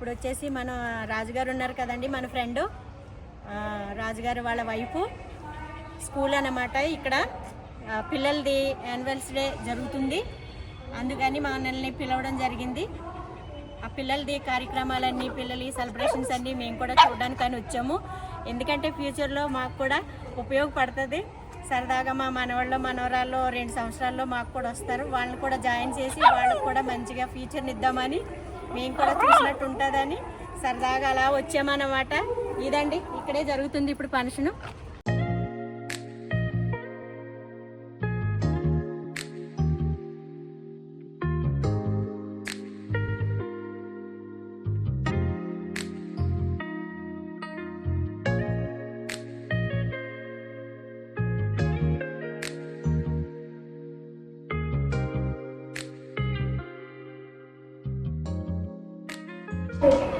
ఇప్పుడు వచ్చేసి మన రాజుగారు ఉన్నారు కదండి, మన ఫ్రెండ్ రాజుగారు వాళ్ళ వైఫ్ స్కూల్ అన్నమాట. ఇక్కడ పిల్లలది యాన్యువల్స్ డే జరుగుతుంది, అందుకని మనల్ని పిలవడం జరిగింది. ఆ పిల్లలది కార్యక్రమాలన్నీ, పిల్లల సెలబ్రేషన్స్ అన్నీ మేము కూడా చూడడానికని వచ్చాము. ఎందుకంటే ఫ్యూచర్లో మాకు కూడా ఉపయోగపడుతుంది. సరదాగా మా మనవాళ్ళు మనవరాళ్ళు 2 సంవత్సరాల్లో మాకు కూడా వస్తారు, వాళ్ళని కూడా జాయిన్ చేసి వాళ్ళకు కూడా మంచిగా ఫ్యూచర్ని ఇద్దామని, మేము కూడా చూసినట్టు ఉంటుందని సరదాగా అలా వచ్చామన్నమాట. ఇదండి, ఇక్కడే జరుగుతుంది ఇప్పుడు function.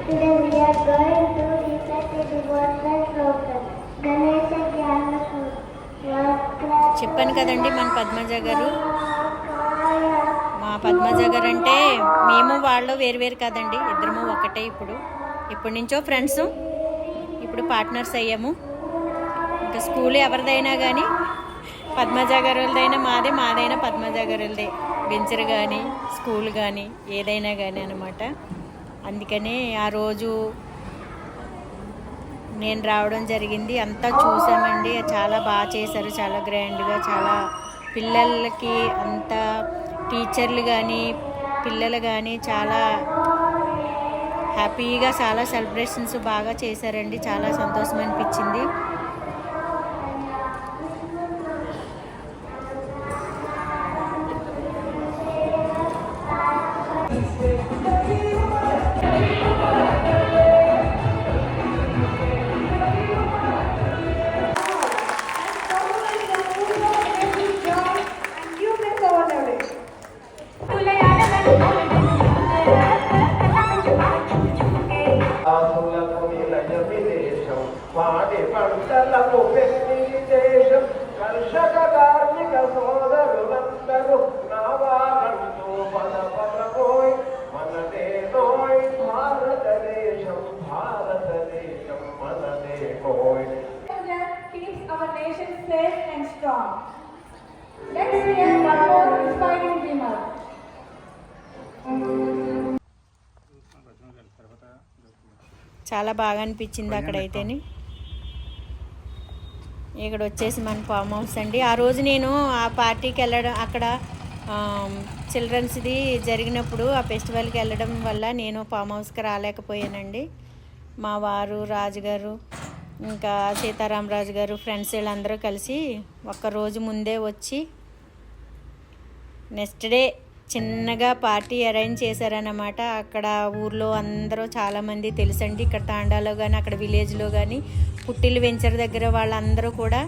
Today we are going to recite a devotional program. Ganesha Gyana చెప్పాను కదండి, మన పద్మజ గారు. మా పద్మజ గారు అంటే మేము వాళ్ళు వేరు కదండి, ఇద్దరము ఒకటే. ఇప్పటి నుంచో ఫ్రెండ్స్, ఇప్పుడు పార్ట్నర్స్ అయ్యాము. ఇంకా స్కూల్ ఎవరిదైనా కానీ పద్మజ గారులదైనా మాదైనా పద్మజ గారులదే. వెంచర్ కానీ స్కూల్ కానీ ఏదైనా కానీ అన్నమాట. అందుకని ఆ రోజు నేను రావడం జరిగింది. అంతా చూసామండి, చాలా బాగా చేశారు, చాలా గ్రాండ్గా. చాలా పిల్లలకి అంతా టీచర్లు కానీ పిల్లలు కానీ చాలా హ్యాపీగా చాలా సెలబ్రేషన్స్ బాగా చేశారండి. చాలా సంతోషం అనిపించింది. కర్షక కార్మిక సోదరులందరూ నావాగంతో పదపరపోయి మనదేనోయ్ భారతదేశం మనదేనోయ్. Keeps our nation safe and strong. Let's hear one more inspiring remark. చాలా బాగా అనిపించింది అక్కడైతేని. ఇక్కడ వచ్చేసి మన ఫామ్ హౌస్ అండి. ఆ రోజు నేను ఆ పార్టీకి వెళ్ళడం, అక్కడ చిల్డ్రన్స్ది జరిగినప్పుడు ఆ ఫెస్టివల్కి వెళ్ళడం వల్ల నేను ఫామ్ హౌస్కి రాలేకపోయానండి. మా వారు, రాజుగారు, ఇంకా సీతారామరాజు గారు, ఫ్రెండ్స్ వీళ్ళందరూ కలిసి ఒక్కరోజు ముందే వచ్చి నెక్స్ట్ డే చిన్నగా పార్టీ అరేంజ్ చేశారన్నమాట. అక్కడ ఊర్లో అందరూ చాలామంది తెలుసండి, ఇక్కడ తాండాలో కానీ అక్కడ విలేజ్లో కానీ పుట్టిల్లు వెంచర్ దగ్గర వాళ్ళందరూ కూడా,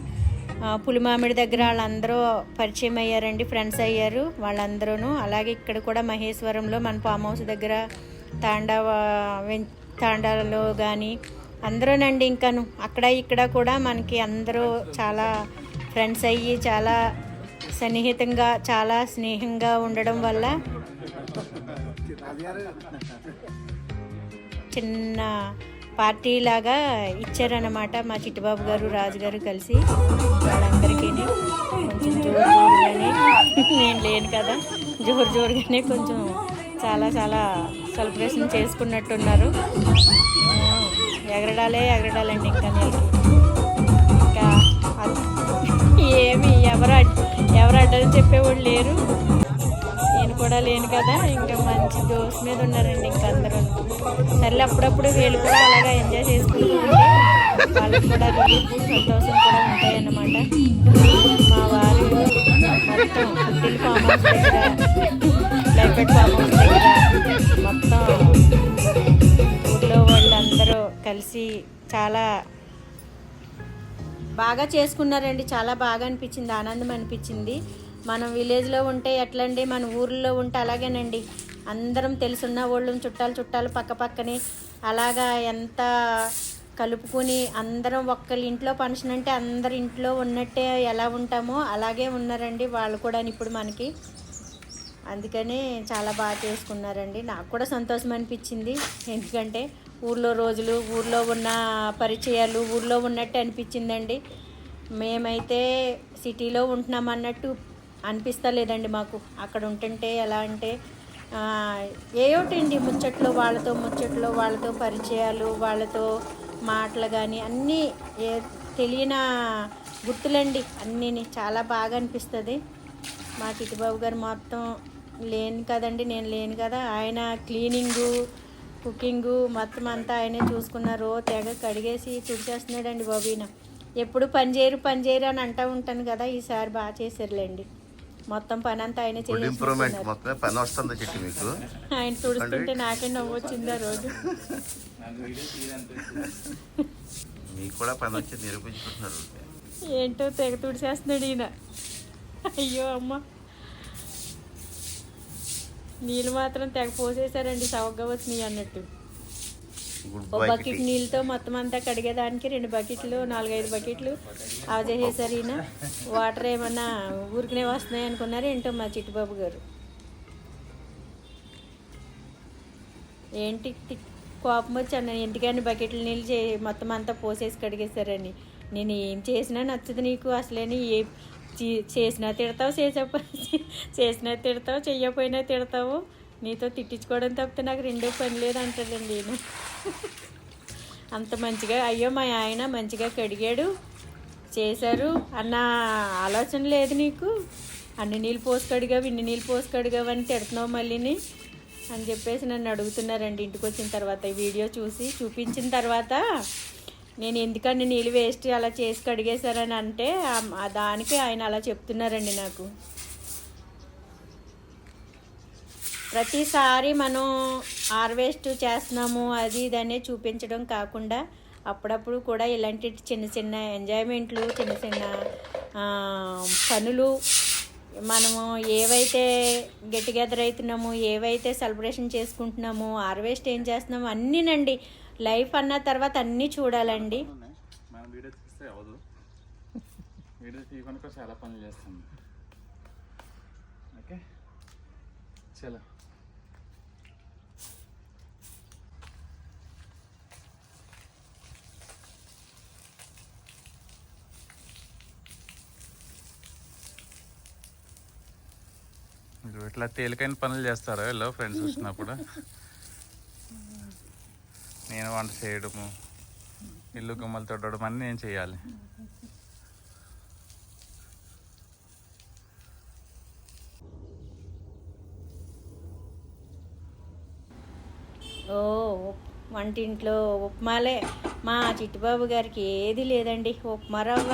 పులిమామిడి దగ్గర వాళ్ళందరూ పరిచయం అయ్యారండి, ఫ్రెండ్స్ అయ్యారు వాళ్ళందరూ. అలాగే ఇక్కడ కూడా మహేశ్వరంలో మన ఫామ్ హౌస్ దగ్గర తాండాలో కానీ అందరూనండి. ఇంకాను అక్కడ ఇక్కడ కూడా మనకి అందరూ చాలా ఫ్రెండ్స్ అయ్యి చాలా సన్నిహితంగా చాలా స్నేహంగా ఉండడం వల్ల చిన్న పార్టీ లాగా ఇచ్చారన్నమాట మా చిట్టుబాబు గారు, రాజుగారు కలిసి. వాళ్ళందరికీ కొంచెం జోరుగానే, నేను లేను కదా, జోరుగానే కొంచెం చాలా సెలబ్రేషన్ చేసుకున్నట్టున్నారు. ఎగరడాలండి ఇంకా ఇంకా ఏమి ఎవరు అడ్డని చెప్పేవాళ్ళు లేరు, నేను కూడా లేను కదా. ఇంకా మంచి జోస్ మీద ఉన్నారండి ఇంకా అందరూ. సర్లే, అప్పుడప్పుడు వీళ్ళు కూడా అలాగా ఎంజాయ్ చేసుకుంటూ ఉంటే వాళ్ళకి కూడా రిలీఫ్, సంతోషం కూడా ఉంటాయన్నమాట. మా వారు మొత్తం పుట్టిన ఫామ్ హౌస్ దగ్గర, లైఫెట్ ఫామ్ హౌస్ దగ్గర మొత్తం ఊళ్ళో వాళ్ళందరూ కలిసి చాలా బాగా చేసుకున్నారండి. చాలా బాగా అనిపించింది, ఆనందం అనిపించింది. మనం విలేజ్లో ఉంటే ఎట్లండి, మన ఊర్లో ఉంటే అలాగేనండి. అందరం తెలుసున్న వాళ్ళం, చుట్టాలు పక్కనే అలాగా ఎంత కలుపుకొని అందరం ఒక్కళ్ళ ఇంట్లో ఫంక్షన్ అంటే అందరి ఇంట్లో ఉన్నట్టే ఎలా ఉంటామో అలాగే ఉన్నారండి వాళ్ళు కూడా. ఇప్పుడు మనకి అందుకని చాలా బాగా చేసుకున్నారండి. నాకు కూడా సంతోషం అనిపించింది. ఎందుకంటే ఊర్లో రోజులు, ఊర్లో ఉన్న పరిచయాలు ఊర్లో ఉన్నట్టు అనిపించిందండి. మేమైతే సిటీలో ఉంటున్నాం అన్నట్టు అనిపిస్తలేదండి మాకు. అక్కడ ఉంటుంటే ఎలా అంటే ఏయోటండి ముచ్చట్లు, వాళ్ళతో పరిచయాలు, వాళ్ళతో మాటలు కానీ అన్నీ తెలియని గుర్తులండి అన్నీ. చాలా బాగా అనిపిస్తుంది. మా చిట్టుబాబు గారు మొత్తం నేను లేను కదా, ఆయన క్లీనింగు, కుకింగు మొత్తం అంతా ఆయనే చూసుకున్నారు. తెగ కడిగేసి తుడిచేస్తున్నాడండి బాబు ఈయన. ఎప్పుడు పని చేయరు అని అంటూ ఉంటాను కదా, ఈసారి బాగా చేశారులేండి. మొత్తం పని అంతా ఆయనే ఇంప్రూవ్మెంట్ చేసేస్తున్నారు. మొత్తం పని వస్తుంది చెట్టు మీకు. ఆయన తుడుస్తుంటే నాకే నవ్వు వచ్చింది ఆ రోజు. మీకు కూడా పని వచ్చి నిరూపించుకుంటున్నారు. ఏంటో తెగ తుడిచేస్తున్నాడు ఈయన. అయ్యో అమ్మ, నీళ్ళు మాత్రం తెగ పోసేసారండి, సవగ్గా వచ్చినాయి అన్నట్టు. ఓ బకెట్ నీళ్ళతో మొత్తం అంతా కడిగేదానికి 2 బకెట్లు 4-5 బకెట్లు చేసేసారు ఈయన. వాటర్ ఏమన్నా ఊరికనే వస్తున్నాయి అనుకున్నారు ఏంటో మా చిట్టుబాబు గారు. ఏంటి కోపం వచ్చి అన్న ఎందుకని బకెట్ల నీళ్ళు మొత్తం అంతా పోసేసి కడిగేశారని. నేను ఏం చేసినా నచ్చదు నీకు అసలేని. చేసినా తిడతావు, చేసినా తిడతావు, చెయ్యకపోయినా తిడతావు. నీతో తిట్టించుకోవడం తప్పితే నాకు రెండో పని లేదు అంటాడండి ఈయన. అంత మంచిగా అయ్యో మా ఆయన మంచిగా కడిగాడు, చేశారు అన్న ఆలోచన లేదు నీకు. అన్ని నీళ్ళు పోసి కడిగావు, ఇన్ని నీళ్ళు పోసి కడిగావు అని తిడుతున్నావు మళ్ళీని అని చెప్పేసి నన్ను అడుగుతున్నారండి. ఇంటికి వచ్చిన తర్వాత ఈ వీడియో చూపించిన తర్వాత నేను ఎందుకని నీళ్ళు వేస్ట్ అలా చేసి కడిగేశారని అంటే దానికి ఆయన అలా చెప్తున్నారండి నాకు. ప్రతిసారి మనం హార్వెస్ట్ చేస్తున్నాము అది ఇదనే చూపించడం కాకుండా అప్పుడప్పుడు కూడా ఇలాంటి చిన్న చిన్న ఎంజాయ్మెంట్లు, చిన్న చిన్న పనులు మనము ఏవైతే గెట్ టుగెదర్ అవుతున్నామో, ఏవైతే సెలబ్రేషన్ చేసుకుంటున్నామో, హార్వెస్ట్ ఏం చేస్తున్నామో అన్నీనండి. లైఫ్ అన్న తర్వాత అన్నీ చూడాలండి. మనం వీడియో తీస్తే అవ్వదు, వీడియో తీయకుండా చాలా పనులు చేస్తాం. ఓకే చలో. ఇట్లా తేలికైన పనులు చేస్తారు వీళ్ళు ఫ్రెండ్స్ వచ్చినప్పుడు. నేను వంట చేయడము, ఇల్లు గుమ్మలు తొడడం అన్నీ నేను చేయాలి. ఓ వంటింట్లో ఉప్మాలే. మా చిట్టుబాబు గారికి ఏది లేదండి. ఉప్మా రవ్వ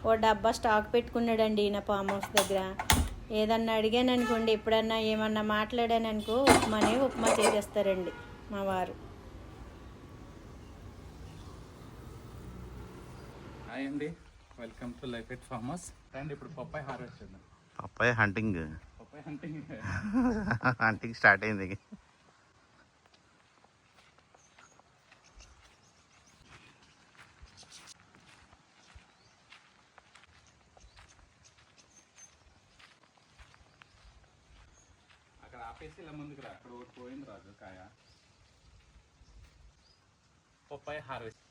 ఓ డబ్బా స్టాక్ పెట్టుకున్నాడండి నా ఫామ్ హౌస్ దగ్గర. ఏదన్నా అడిగాను అనుకోండి, ఎప్పుడన్నా ఏమన్నా మాట్లాడాను అనుకో ఉప్మా చేసేస్తారండి మా వారు. హాయ్ అండి, welcome to life at farm house. And ఇప్పుడు పప్పాయి హార్వెస్ట్ చేద్దాం. పప్పాయి హంటింగ్ హంటింగ్ స్టార్ట్ అయింది. అక్కడ ఆపేసి ఇలా ముందుకు రా, అక్కడ ఒకటి పోయింది రాజు కాయ. Popeye harvest.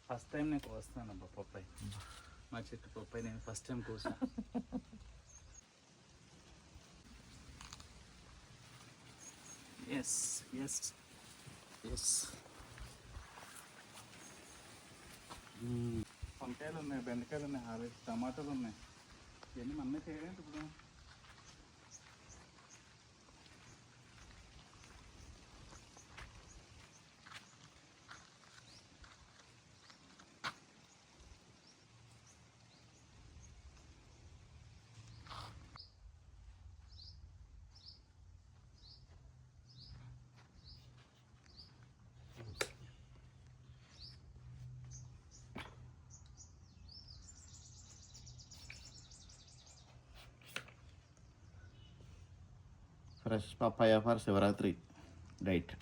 ఫస్ట్ టైం నేను కోస్తాను అబ్బా పప్పాయి. మా చెట్టు పప్పాయి నేను ఫస్ట్ టైం కోసా. Yes yes yes. వంకాయలు ఉన్నాయి, బెండకాయలు ఉన్నాయి, హార్వెస్ట్ టమాటాలు ఉన్నాయి. ఇవన్నీ మనమే చేయలేదు ఇప్పుడు. Fresh papaya for Shivaratri diet.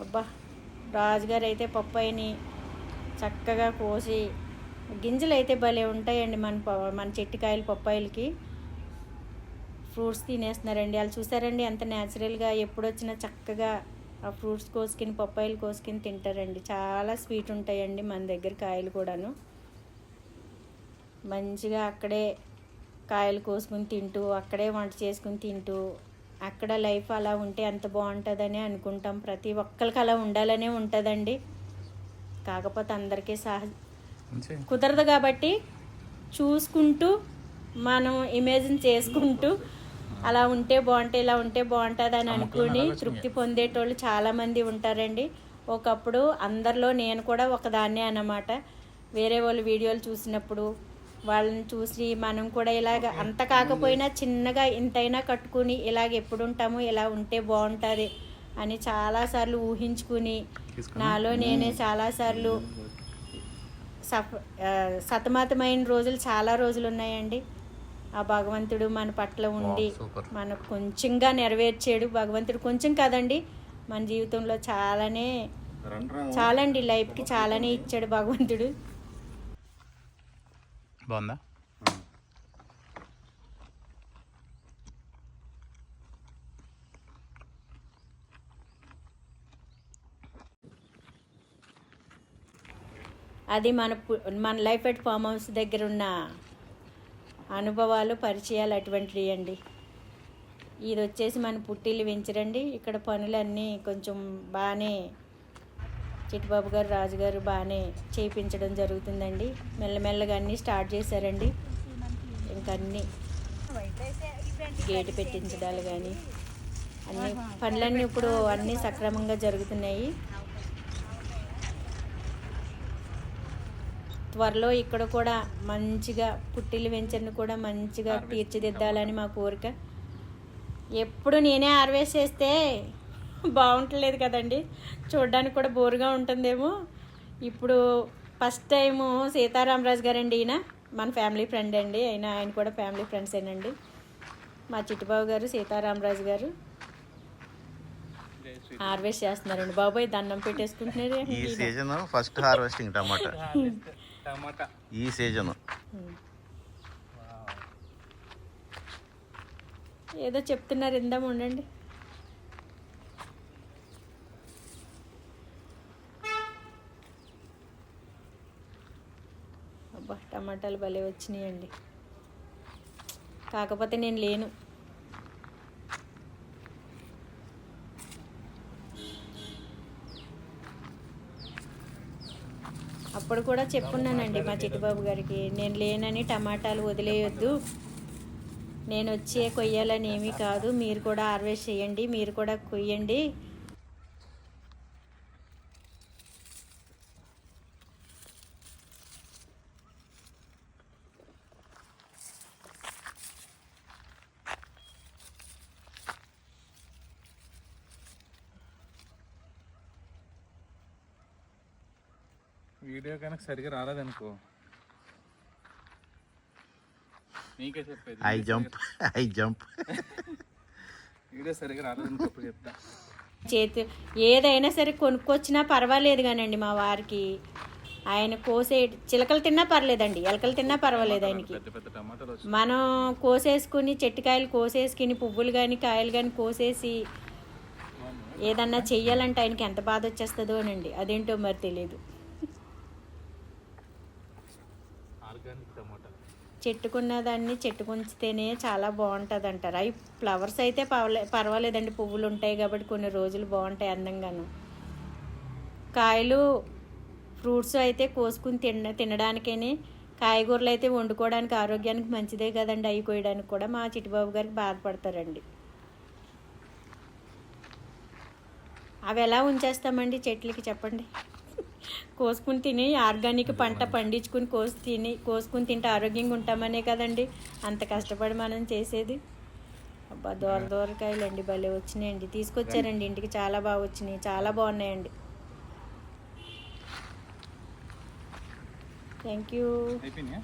అబ్బా రాజుగారు అయితే పప్పాయిని చక్కగా కోసి, గింజలు అయితే భలే ఉంటాయండి మన చెట్టుకాయలు పప్పాయిలకి. ఫ్రూట్స్ తినేస్తున్నారండి వాళ్ళు, చూసారండి ఎంత న్యాచురల్గా ఎప్పుడొచ్చినా చక్కగా ఆ ఫ్రూట్స్ కోసుకుని పప్పాయిలు కోసుకుని తింటారండి. చాలా స్వీట్ ఉంటాయండి మన దగ్గర కాయలు కూడాను. మంచిగా అక్కడే కాయలు కోసుకుని తింటూ, అక్కడే వంట చేసుకుని తింటూ, అక్కడ లైఫ్ అలా ఉంటే ఎంత బాగుంటుందని అనుకుంటాం. ప్రతి ఒక్కరికి అలా ఉండాలనే ఉంటుందండి. కాకపోతే అందరికీ కుదరదు కాబట్టి చూసుకుంటూ మనం ఇమేజిన్ చేసుకుంటూ అలా ఉంటే బాగుంటుంది, ఇలా ఉంటే బాగుంటుంది అని అనుకుని తృప్తి పొందేటోళ్ళు చాలామంది ఉంటారండి. ఒకప్పుడు అందరిలో నేను కూడా ఒకదాన్నే అన్నమాట. వేరే వాళ్ళు వీడియోలు చూసినప్పుడు వాళ్ళని చూసి మనం కూడా ఇలాగ అంత కాకపోయినా చిన్నగా ఇంతైనా కట్టుకుని ఇలాగ ఎప్పుడు ఉంటామో ఇలా ఉంటే బాగుంటుంది అని చాలాసార్లు ఊహించుకుని నాలో నేనే చాలాసార్లు సతమతమైన రోజులు చాలా రోజులు ఉన్నాయండి. ఆ భగవంతుడు మన పట్ల ఉండి మనకు కొంచెంగా నెరవేర్చాడు. భగవంతుడు కొంచెం కాదండి, మన జీవితంలో చాలండి లైఫ్కి చాలానే ఇచ్చాడు భగవంతుడు. బాగుందా? అది మన లైఫ్ ఎట్ ఫామ్ హౌస్ దగ్గర ఉన్న అనుభవాలు, పరిచయాలు అటువంటివి అండి. ఇది వచ్చేసి మన పుట్టిల్లు వెంచరండి. ఇక్కడ పనులన్నీ కొంచెం బాగానే చిట్టుబాబు గారు, రాజుగారు బాగానే చేయించడం జరుగుతుందండి. మెల్లమెల్లగా అన్నీ స్టార్ట్ చేశారండి. ఇంకా అన్నీ గేటు పెట్టించడాలు కానీ అన్నీ పనులన్నీ ఇప్పుడు అన్నీ సక్రమంగా జరుగుతున్నాయి. త్వరలో ఇక్కడ కూడా మంచిగా పుట్టిల్లు వెంచర్ని కూడా మంచిగా తీర్చిదిద్దాలని మా కోరిక. ఎప్పుడు నేనే హార్వెస్ట్ చేస్తే బాగుంటలేదు కదండి, చూడడానికి కూడా బోరుగా ఉంటుందేమో. ఇప్పుడు ఫస్ట్ టైము సీతారామరాజు గారండి, ఈయన మన ఫ్యామిలీ ఫ్రెండ్ అండి. ఆయన కూడా ఫ్యామిలీ ఫ్రెండ్సేనండి. మా చిట్టుబాబు గారు, సీతారామరాజు గారు హార్వెస్ట్ చేస్తున్నారండి. బాబాయ్ దండం పెట్టేసుకుంటున్నారు. ఈ సీజన్ ఫస్ట్ హార్వెస్టింగ్ టమాటా ఈ సీజన్. ఏదో చెప్తున్నారు, ఇందాం ఉండండి. అబ్బా టమాటాలు భలే వచ్చినాయండి. కాకపోతే నేను లేను. అప్పుడు కూడా చెప్పున్నానండి మా చిట్టుబాబు గారికి, నేను లేనని టమాటాలు వదిలేయొద్దు, నేను వచ్చే కొయ్యాలని ఏమీ కాదు, మీరు కూడా హార్వెస్ట్ చేయండి, మీరు కూడా కొయ్యండి. వీడియో కనుక సరిగా రాలేదనుకో నీకే చెప్పేది. ఐ జంప్ వీడియో సరిగా రాలేదనుకో అప్పుడు చెప్తా. చేతి ఏదైనా సరే కొనుక్కొచ్చినా పర్వాలేదు కానండి మా వారికి, ఆయన కోసే చిలకలు తిన్నా పర్లేదండి, ఎలకలు తిన్నా పర్వాలేదు ఆయనకి. పెద్ద పెద్ద టమాటాలు వచ్చి మనం కోసేసుకుని చెట్టుకాయలు కోసేసుకుని పువ్వులు కానీ కాయలు కానీ కోసేసి ఏదన్నా చెయ్యాలంటే ఆయనకి ఎంత బాధ వచ్చేస్తుందో అనండి, అదేంటో మరి తెలియదు. ఆర్గానిక్ టమాటా చెట్టుకున్న దాన్ని చెట్టుకుంచితేనే చాలా బాగుంటుంది అంటారు. అవి ఫ్లవర్స్ అయితే పర్వాలేదండి, పువ్వులు ఉంటాయి కాబట్టి కొన్ని రోజులు బాగుంటాయి అందంగాను. కాయలు ఫ్రూట్స్ అయితే కోసుకుని తినడానికని, కాయగూరలు అయితే వండుకోవడానికి ఆరోగ్యానికి మంచిదే కదండి, అవి కోయడానికి కూడా మా చిట్టుబాబు గారికి బాధపడతారండి. అవి ఎలా ఉంచేస్తామండి చెట్లకి చెప్పండి. కోసుకుని తిని ఆర్గానిక్ పంట పండించుకుని కోసుకుని తింటే ఆరోగ్యంగా ఉంటామనే కదండి అంత కష్టపడి మనం చేసేది. అబ్బా దూరకాయలు అండి భలే వచ్చినాయండి, తీసుకొచ్చారండి ఇంటికి, చాలా బాగా వచ్చినాయి, చాలా బాగున్నాయండి. Thank you. అయిపోయినాయా?